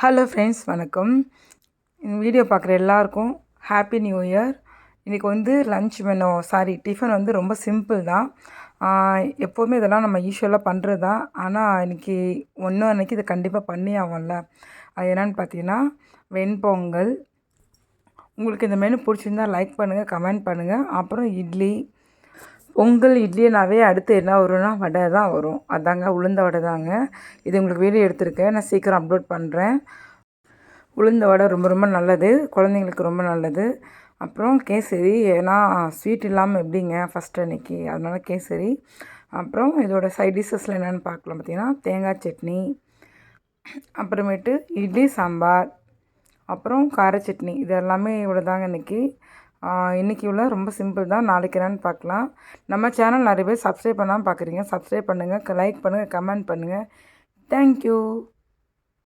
Hello friends, வணக்கம். இந்த video பார்க்குற எல்லாருக்கும் ஹாப்பி நியூ இயர். இன்றைக்கி வந்து லன்ச் டிஃபன் வந்து ரொம்ப சிம்பிள் தான். எப்போவுமே இதெல்லாம் நம்ம யூஷுவலாக பண்ணுறது தான். ஆனால் இன்றைக்கி அன்றைக்கி இதை கண்டிப்பாக பண்ணி ஆகும்ல. அது என்னென்னு பார்த்தீங்கன்னா வெண்பொங்கல். உங்களுக்கு இந்த மெனு பிடிச்சிருந்தா லைக் பண்ணுங்கள், கமெண்ட் பண்ணுங்கள். அப்புறம் இட்லி, பொங்கல் இட்லினாவே அடுத்து என்ன வரும்னா வடை தான் வரும். அதாங்க உளுந்த வடை தாங்க. இது உங்களுக்கு வீடியோ எடுத்திருக்கேன், நான் சீக்கிரம் அப்லோட் பண்ணுறேன். உளுந்த வடை ரொம்ப ரொம்ப நல்லது, குழந்தைங்களுக்கு ரொம்ப நல்லது. அப்புறம் கேசரி, ஏன்னா ஸ்வீட் இல்லாமல் எப்படிங்க ஃபஸ்ட்டு அன்றைக்கி, அதனால் கேசரி. அப்புறம் இதோட சைட் டிஷ்ஷஸில் என்னென்னு பார்க்கலாம். பார்த்திங்கன்னா தேங்காய் சட்னி, அப்புறமேட்டு இட்லி சாம்பார், அப்புறம் கார சட்னி. இது எல்லாமே இவ்வளோ தாங்க இன்றைக்கி. இன்றைக்கி இவ்வளோ ரொம்ப சிம்பிள் தான். நாளைக்கு என்னென்னு பார்க்கலாம். நம்ம சேனல் நிறைய பேர் சப்ஸ்கிரைப் பண்ணாமல் பார்க்குறீங்க. சப்ஸ்கிரைப் பண்ணுங்கள், லைக் பண்ணுங்கள், கமெண்ட் பண்ணுங்கள். தேங்க்யூ.